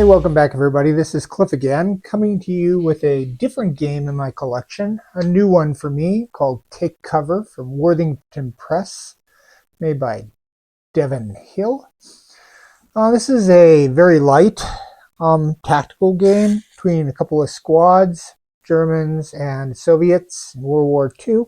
Hey, welcome back everybody. This is Cliff again, coming to you with a different game in my collection. A new one for me called TakeCover from Worthington Press, made by Devin Hill. This is a very light tactical game between a couple of squads, Germans and Soviets in World War II.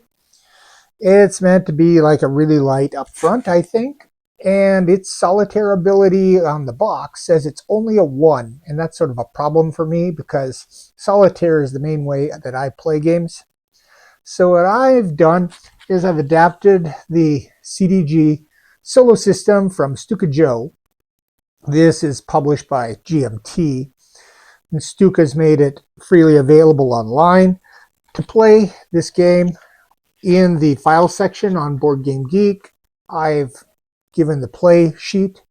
It's meant to be like a really light up front, I think. And its solitaire ability on the box says it's only a 1, and that's sort of a problem for me because solitaire is the main way that I play games. So what I've done is I've adapted the CDG solo system from Stuka. This is published by GMT, and Stuka's made it freely available online. To play this game in the file section on Board Game Geek, I've given the play sheet,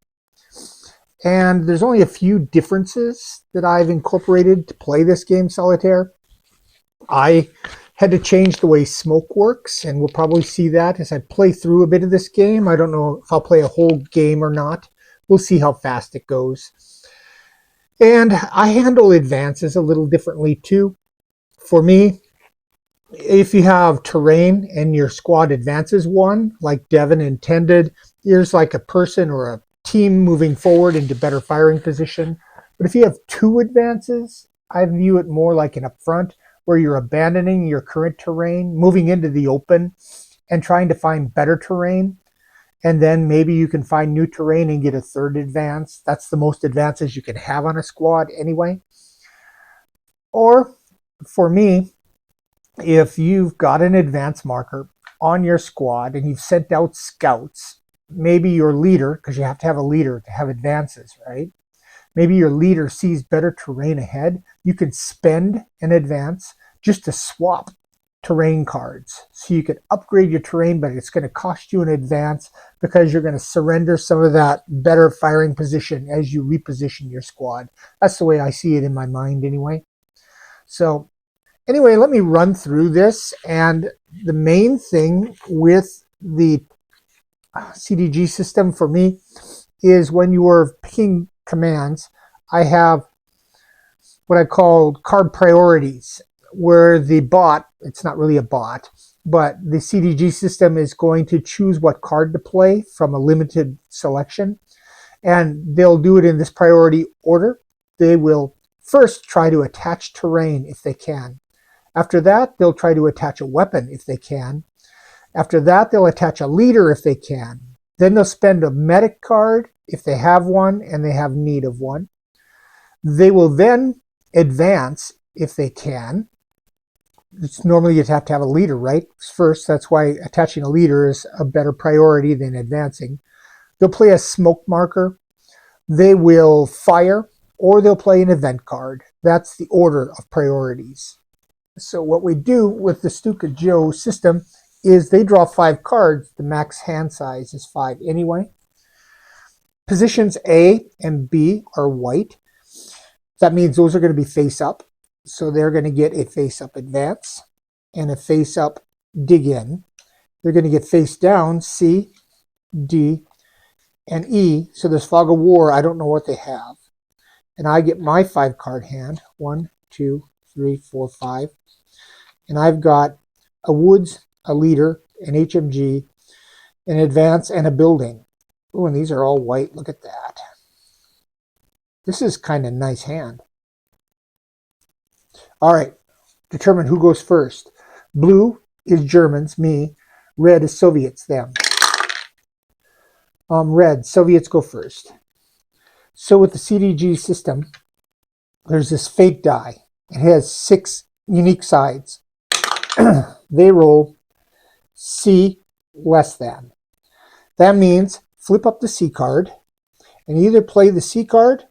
and there's only a few differences that I've incorporated to play this game solitaire. I had to change the way smoke works, and we'll probably see that as I play through a bit of this game. I don't know if I'll play a whole game or not. We'll see how fast it goes. And I handle advances a little differently too. For me, if you have terrain and your squad advances 1, like Devin intended, there's like a person or a team moving forward into better firing position. But if you have 2 advances, I view it more like an upfront, where you're abandoning your current terrain, moving into the open, and trying to find better terrain. And then maybe you can find new terrain and get a 3rd advance. That's the most advances you can have on a squad anyway. Or, for me, if you've got an advance marker on your squad and you've sent out scouts, maybe your leader, because you have to have a leader to have advances, right? Maybe your leader sees better terrain ahead. You can spend an advance just to swap terrain cards. So you can upgrade your terrain, but it's going to cost you an advance because you're going to surrender some of that better firing position as you reposition your squad. That's the way I see it in my mind anyway. So anyway, let me run through this. And the main thing with the CDG system for me is when you are picking commands, I have what I call card priorities, where the bot, it's not really a bot, but the CDG system is going to choose what card to play from a limited selection. And they'll do it in this priority order. They will first try to attach terrain if they can. After that, they'll try to attach a weapon if they can. After that, they'll attach a leader if they can. Then they'll spend a medic card if they have one and they have need of one. They will then advance if they can. It's normally you'd have to have a leader, right? First, that's why attaching a leader is a better priority than advancing. They'll play a smoke marker. They will fire, or they'll play an event card. That's the order of priorities. So what we do with the Stuka system is they draw 5 cards. The max hand size is 5 anyway. Positions A and B are white. That means those are going to be face up. So they're going to get a face up advance and a face up dig in. They're going to get face down C, D, and E. So this fog of war, I don't know what they have. And I get my 5 card hand. 1, 2, 3, 4, 5. And I've got a woods, a leader, an HMG, an advance, and a building. Oh, and these are all white. Look at that. This is kind of a nice hand. All right, determine who goes first. Blue is Germans, me. Red is Soviets, them. Red, Soviets go first. So with the CDG system, there's this fate die. It has 6 unique sides. They roll C less than. That means flip up the C card and either play the C card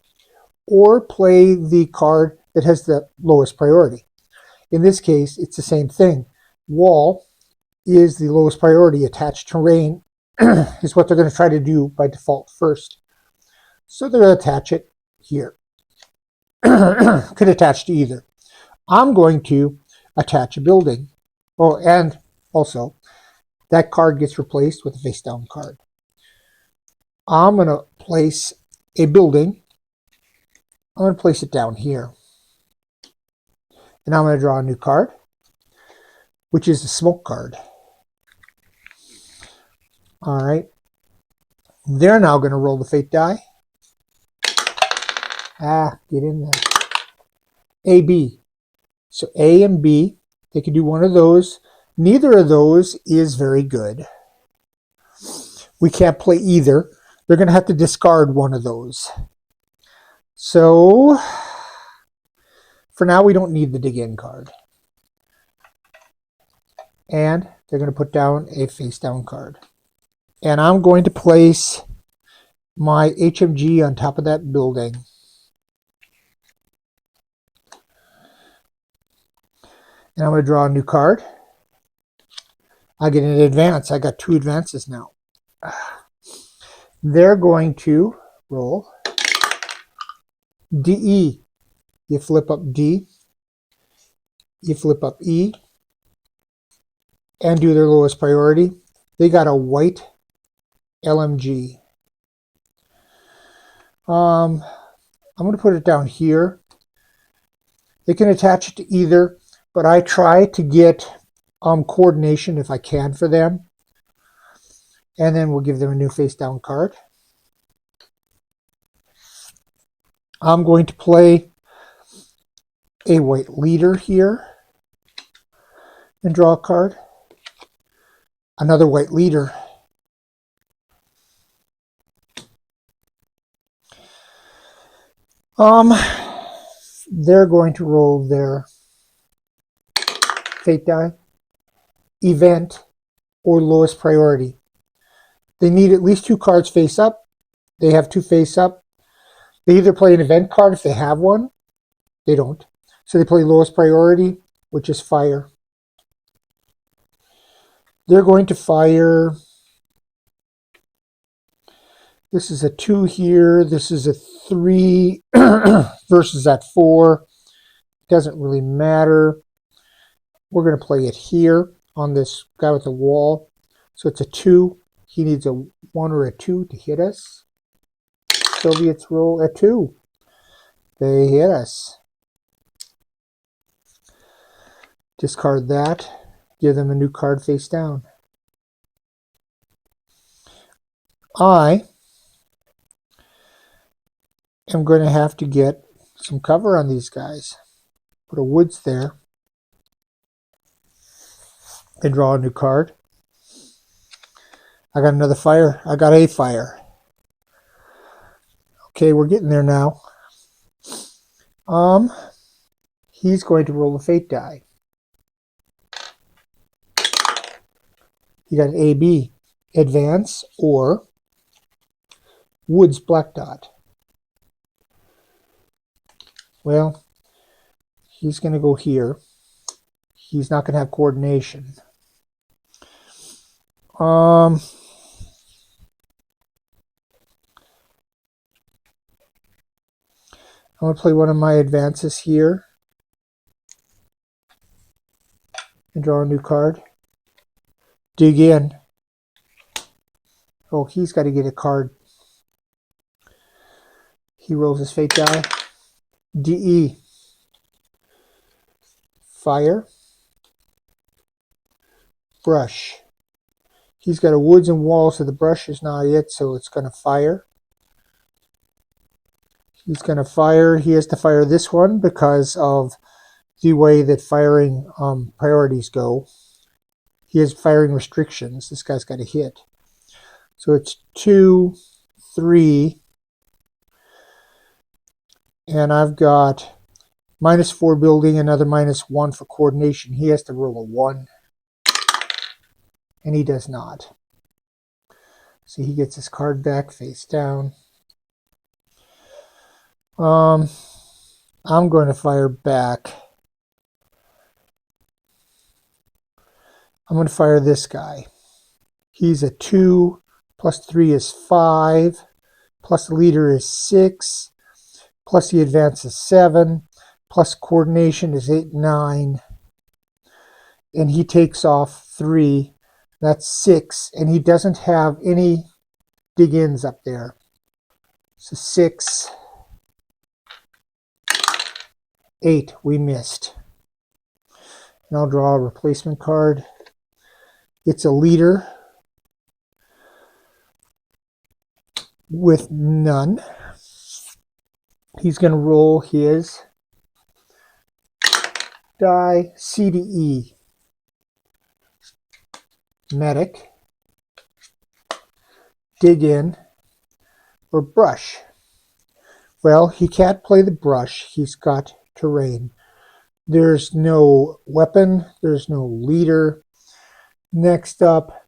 or play the card that has the lowest priority. In this case, it's the same thing. Wall is the lowest priority. Attached terrain is what they're going to try to do by default first. So they're going to attach it here. Could attach to either. I'm going to attach a building. Oh, and also, that card gets replaced with a face down card. I'm going to place a building I'm going to place it down here. And I'm going to draw a new card, which is the smoke card. All right. They're now going to roll the fate die. Get in there. A, B. So A and B, they can do one of those. Neither of those is very good. We can't play either. They're going to have to discard one of those. So, for now, we don't need the dig in card. And they're going to put down a face down card. And I'm going to place my HMG on top of that building. And I'm going to draw a new card. I get an advance. I got 2 advances now. They're going to roll DE. You flip up D. You flip up E. And do their lowest priority. They got a white LMG. I'm going to put it down here. They can attach it to either, but I try to get coordination if I can for them. And then we'll give them a new face down card. I'm going to play a white leader here and draw a card. Another white leader. They're going to roll their fate die, event, or lowest priority. They need at least 2 cards face up. They have 2 face up. They either play an event card if they have one. They don't. So they play lowest priority, which is fire. They're going to fire. This is a 2 here. This is a 3 versus that 4. Doesn't really matter. We're going to play it here on this guy with the wall. So it's a 2. He needs a 1 or a 2 to hit us. Soviets roll a 2. They hit us. Discard that. Give them a new card face down. I am going to have to get some cover on these guys. Put a woods there. And draw a new card. I got another fire. I got a fire. Okay, we're getting there now. He's going to roll a fate die. You got an AB, advance, or woods black dot. Well, he's going to go here. He's not going to have coordination. I'm going to play one of my advances here and draw a new card. Dig in. Oh, he's got to get a card. He rolls his fate die. DE. Fire. Brush. He's got a woods and wall, so the brush is not it, so it's going to fire. He's going to fire. He has to fire this one because of the way that firing priorities go. He has firing restrictions. This guy's got to hit. So it's 2, 3. And I've got -4 building, another -1 for coordination. He has to roll a 1. And he does not. So he gets his card back face down. I'm going to fire back. I'm going to fire this guy. He's a 2, plus 3 is 5, plus the leader is 6, plus the advance is 7, plus coordination is 8, 9. And he takes off 3. That's 6. And he doesn't have any dig-ins up there. So 6. 8. We missed. And I'll draw a replacement card. It's a leader with none. He's going to roll his die CDE. Medic, dig in, or brush. Well, he can't play the brush. He's got terrain. There's no weapon. There's no leader. Next up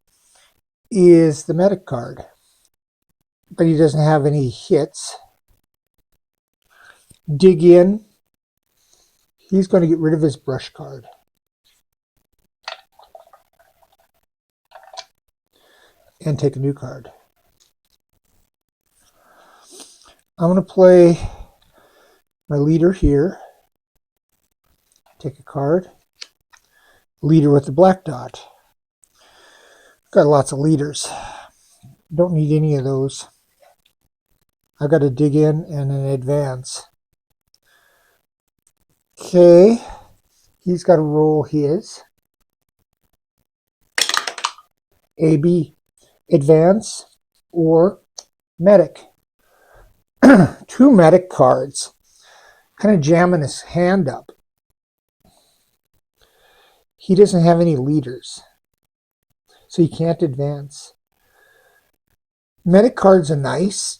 is the medic card. But he doesn't have any hits. Dig in. He's going to get rid of his brush card. And take a new card. I'm going to play my leader here. Take a card. Leader with the black dot. Got lots of leaders. Don't need any of those. I got to dig in and an advance. Okay. He's got to roll his AB. Advance or medic. 2 medic cards. Kind of jamming his hand up. He doesn't have any leaders, so he can't advance. Medic cards are nice.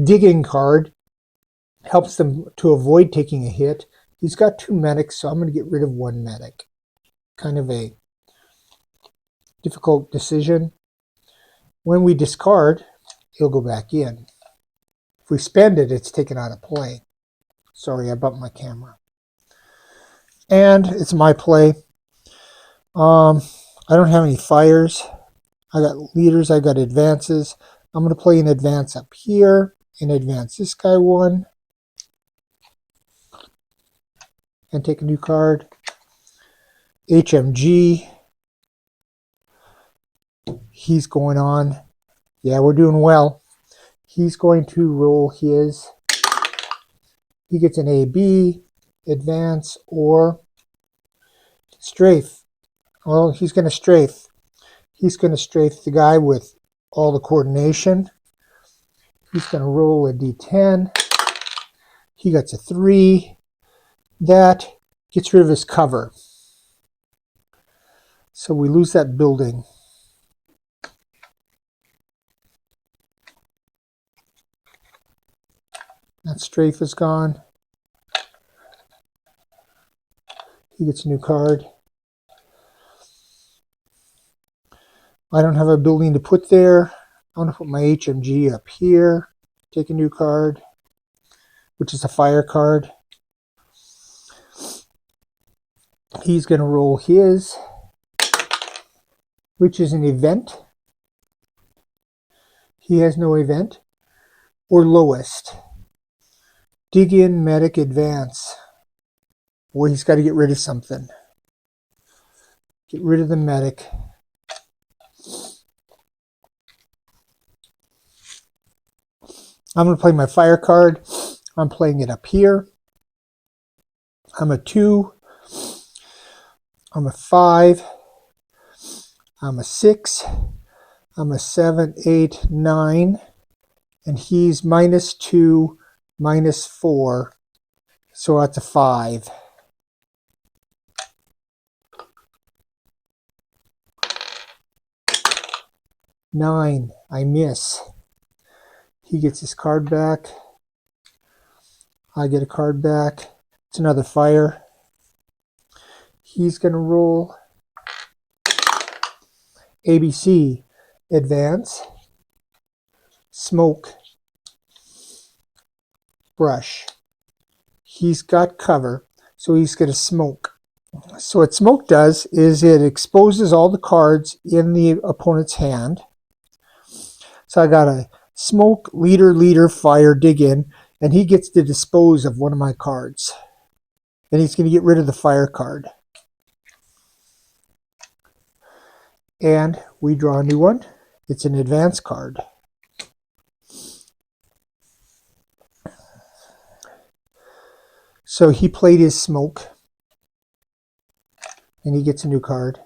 Digging card helps them to avoid taking a hit. He's got 2 medics, so I'm going to get rid of 1 medic. Kind of a difficult decision. When we discard, it'll go back in. If we spend it, it's taken out of play. Sorry, I bumped my camera. And it's my play. I don't have any fires. I got leaders, I got advances. I'm going to play an advance up here and advance this guy 1. And take a new card. HMG. He's going on. Yeah, we're doing well. He's going to roll his. He gets an AB, advance, or strafe. Well, he's going to strafe. He's going to strafe the guy with all the coordination. He's going to roll a D10. He gets a 3. That gets rid of his cover. So we lose that building. That strafe is gone. He gets a new card. I don't have a building to put there. I'm going to put my HMG up here. Take a new card, which is a fire card. He's going to roll his, which is an event. He has no event. Or lowest. Dig in, medic, advance. Boy, he's got to get rid of something. Get rid of the medic. I'm going to play my fire card. I'm playing it up here. I'm a 2. I'm a 5. I'm a 6. I'm a 7, 8, 9. And he's -2, -4. So that's a 5. Nine. I miss. He gets his card back. I get a card back. It's another fire. He's going to roll ABC. Advance. Smoke. Brush. He's got cover, so he's going to smoke. So what smoke does is it exposes all the cards in the opponent's hand. So I got a smoke, leader, leader, fire, dig in, and he gets to dispose of one of my cards. And he's going to get rid of the fire card. And we draw a new one. It's an advance card. So he played his smoke, and he gets a new card.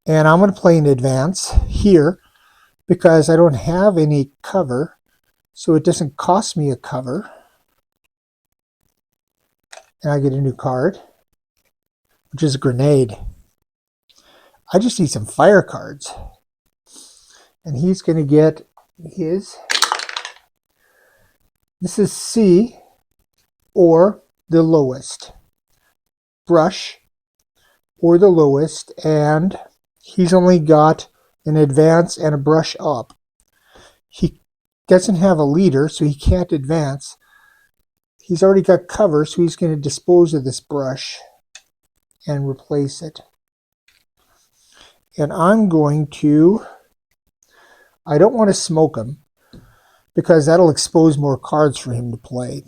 And I'm going to play an advance here because I don't have any cover, so it doesn't cost me a cover. And I get a new card, which is a grenade. I just need some fire cards. And he's going to get his, this is C, or the lowest. Brush, or the lowest, and he's only got an advance and a brush up. He doesn't have a leader, so he can't advance. He's already got cover, so he's going to dispose of this brush and replace it. And I'm going to, I don't want to smoke him because that'll expose more cards for him to play.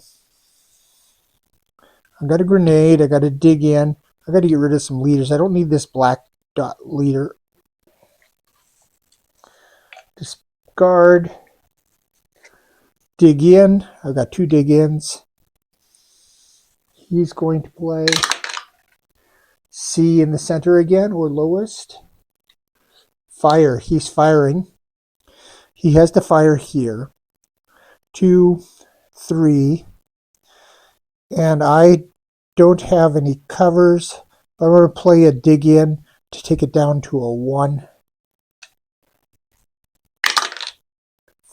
I've got a grenade, I got to dig in, I got to get rid of some leaders. I don't need this black dot leader. Discard, dig in, I've got 2 dig ins. He's going to play C in the center again, or lowest. Fire, he's firing. He has to fire here. 2, 3, and I don't have any covers. I'm going to play a dig in to take it down to a 1.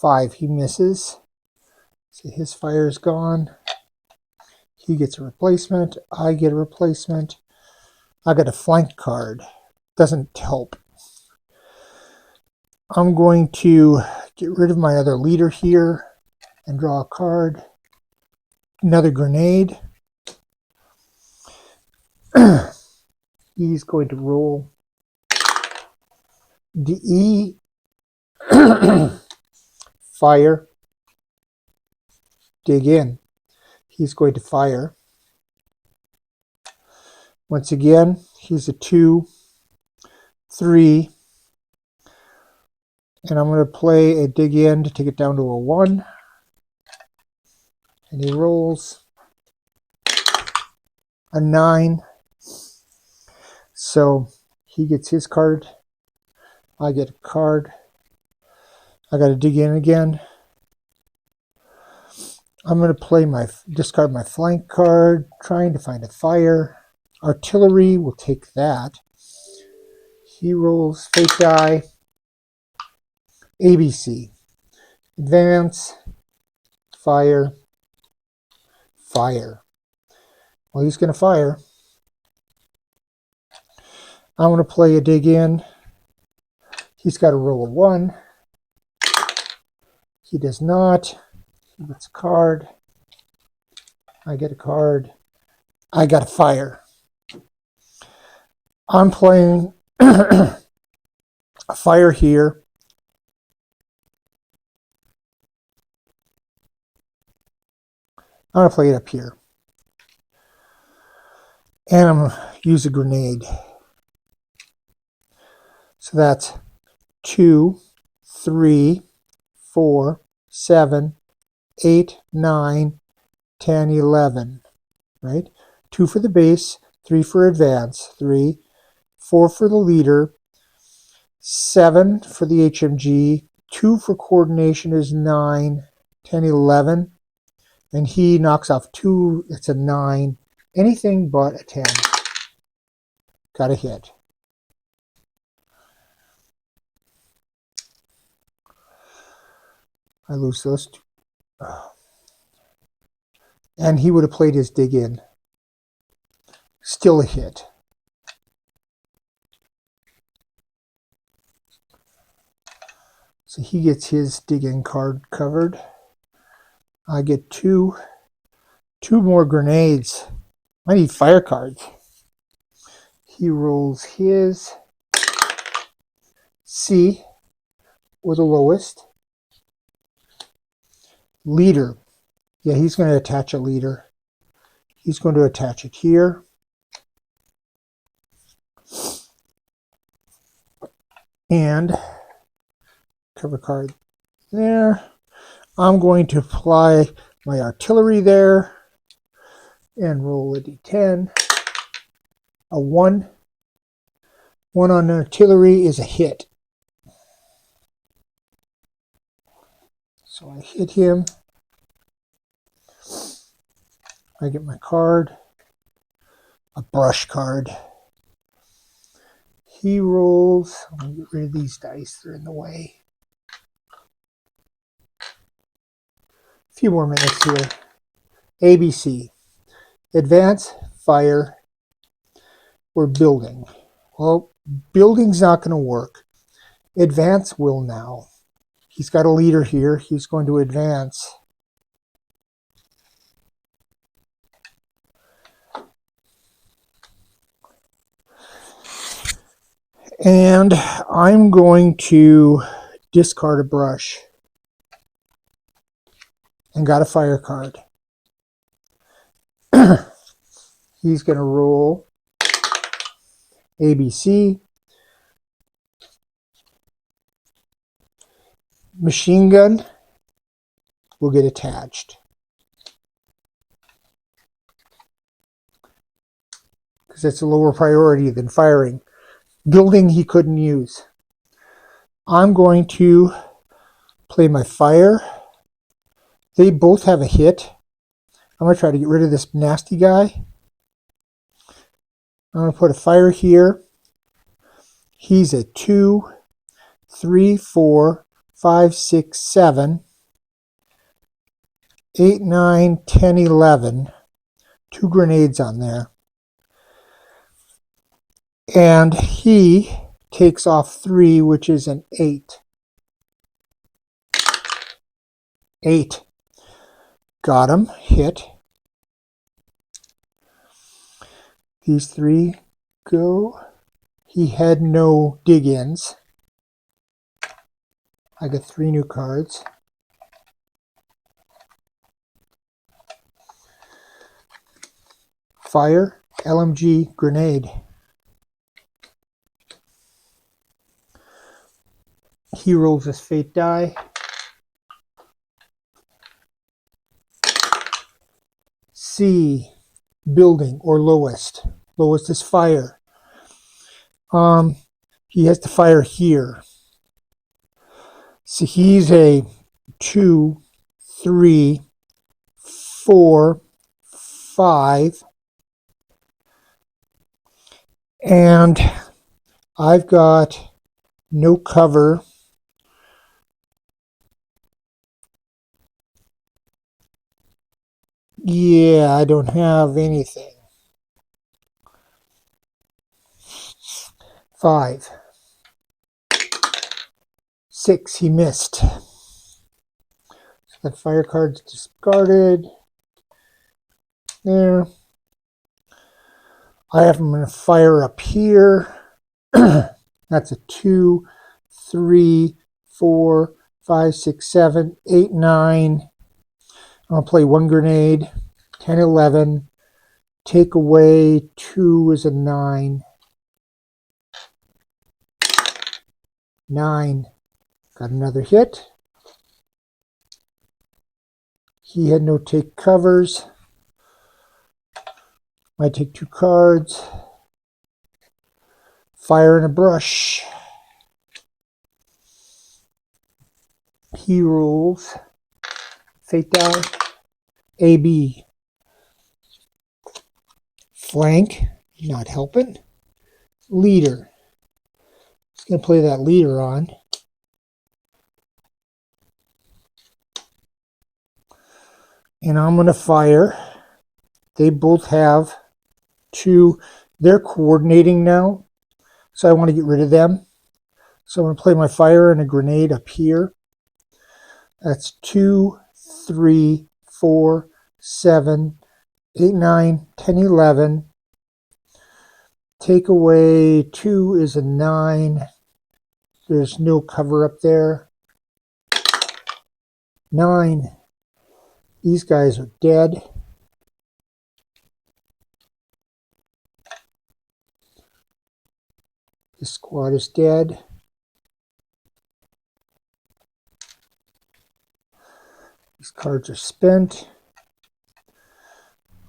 5, he misses. So his fire is gone. He gets a replacement. I get a replacement. I got a flank card. Doesn't help. I'm going to get rid of my other leader here and draw a card. Another grenade. He's going to roll DE. Fire. Dig in. He's going to fire. Once again, he's a 2, 3, and I'm going to play a dig in to take it down to a 1. And he rolls a 9. So he gets his card. I get a card. I got to dig in again. I'm going to play discard my flank card, trying to find a fire. Artillery will take that. He rolls fake die. ABC. Advance. Fire. Fire. Well, he's going to fire. I'm going to play a dig in. He's got to roll a 1. He does not. He gets a card. I get a card. I got a fire. I'm playing a fire here. I'm going to play it up here. And I'm going to use a grenade. So that's 2, 3, 4, 7, 8, 9, 10, 11. Right? 2 for the base, 3 for advance, 3, 4 for the leader, 7 for the HMG, 2 for coordination is 9, 10, 11. And he knocks off 2, it's a 9. Anything but a 10. Got a hit. I lose those 2. And he would have played his dig in. Still a hit. So he gets his dig in card covered. I get 2 more grenades. I need fire cards. He rolls his C, or the lowest. Leader. Yeah, he's going to attach a leader. He's going to attach it here. And cover card there. I'm going to apply my artillery there and roll a d10. A 1. 1 on artillery is a hit. So I hit him. I get my card. A brush card. He rolls. I'm going to get rid of these dice. They're in the way. A few more minutes here. ABC. Advance, fire, or building. Well, building's not going to work. Advance will now. He's got a leader here. He's going to advance. And I'm going to discard a brush. And got a fire card. He's going to roll ABC. Machine gun will get attached. Because it's a lower priority than firing. Building he couldn't use. I'm going to play my fire. They both have a hit. I'm going to try to get rid of this nasty guy. I'm going to put a fire here. He's a 2, 3, 4, 5, 6, 7, 8, 9, 10, 11. 2 grenades on there. And he takes off 3, which is an 8. 8. Got him. Hit. These 3 go. He had no dig-ins. I got 3 new cards. Fire, LMG, grenade. He rolls his fate die. C, building or lowest. Lowest is fire. He has to fire here. So he's a 2, 3, 4, 5. And I've got no cover. Yeah, I don't have anything. 5. 6, he missed. So that fire card's discarded. There. I have him going to fire up here. That's a 2, 3, 4, 5, 6, 7, 8, 9. I'm going to play 1 grenade. 10, 11. Take away 2 is a 9. 9. Got another hit. He had no take covers. I take 2 cards. Fire and a brush. He rolls. Fate die. AB. Flank. Not helping. Leader. Just going to play that leader on. And I'm going to fire. They both have 2. They're coordinating now. So I want to get rid of them. So I'm going to play my fire and a grenade up here. That's 2, 3, 4, 7, 8, 9, 10, 11. Take away 2 is a 9. There's no cover up there. 9. These guys are dead. The squad is dead. These cards are spent.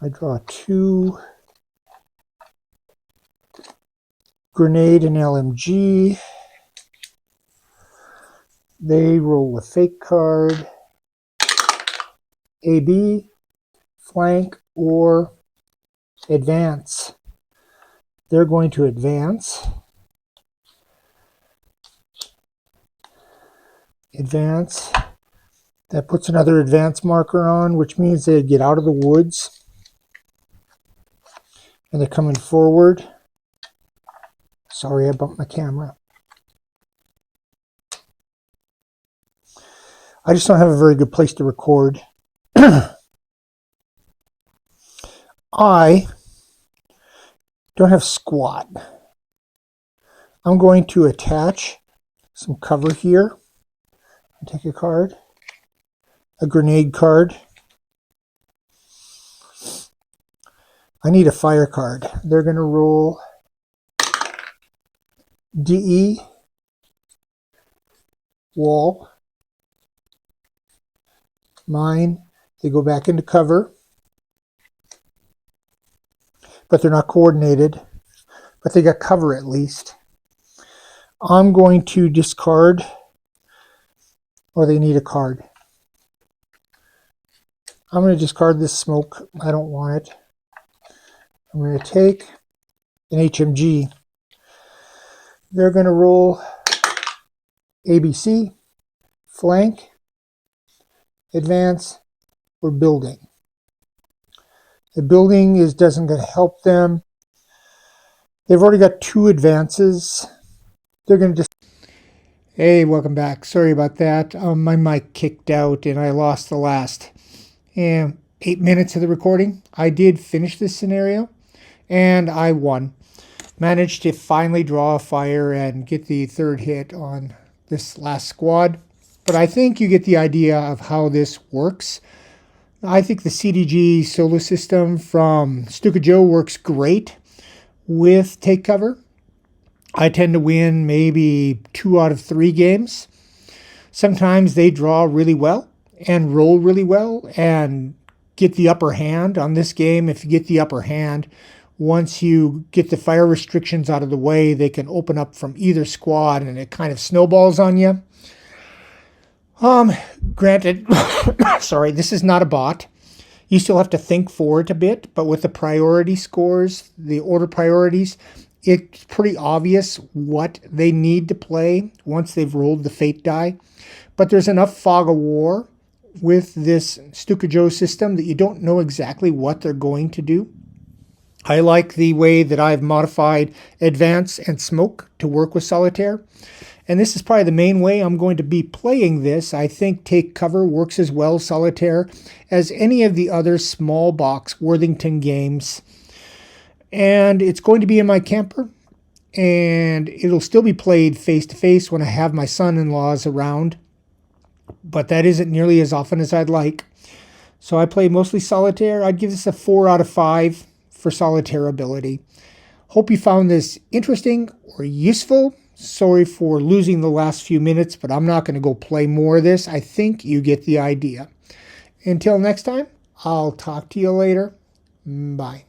I draw 2. Grenade and LMG. They roll a fake card. AB, flank, or advance. They're going to advance. Advance. That puts another advance marker on, which means they get out of the woods. And they're coming forward. Sorry, I bumped my camera. I just don't have a very good place to record. I don't have squat. I'm going to attach some cover here. Take a card. A grenade card. I need a fire card. They're going to roll DE, wall, mine. They go back into cover, but they're not coordinated, but they got cover at least. I'm going to discard, or they need a card. I'm going to discard this smoke. I don't want it. I'm going to take an HMG. They're going to roll ABC, flank, advance, or building. The building doesn't going to help them. They've already got 2 advances. They're going to just... Hey, welcome back. Sorry about that. My mic kicked out and I lost the last 8 minutes of the recording. I did finish this scenario and I won. Managed to finally draw a fire and get the 3rd hit on this last squad. But I think you get the idea of how this works. I think the CDG solo system from Stuka Joe works great with TakeCover. I tend to win maybe 2 out of 3 games. Sometimes they draw really well and roll really well and get the upper hand. On this game, if you get the upper hand, once you get the fire restrictions out of the way, they can open up from either squad and it kind of snowballs on you. Granted, sorry, this is not a bot. You still have to think for it a bit, but with the priority scores, the order priorities, it's pretty obvious what they need to play once they've rolled the fate die. But there's enough fog of war with this Stuka Joe system that you don't know exactly what they're going to do. I like the way that I've modified advance and smoke to work with solitaire. And this is probably the main way I'm going to be playing this. I think TakeCover works as well solitaire as any of the other small box Worthington games. And it's going to be in my camper. And it'll still be played face-to-face when I have my son-in-laws around. But that isn't nearly as often as I'd like. So I play mostly solitaire. I'd give this a 4 out of 5 for solitaire ability. Hope you found this interesting or useful. Sorry for losing the last few minutes, but I'm not going to go play more of this. I think you get the idea. Until next time, I'll talk to you later. Bye.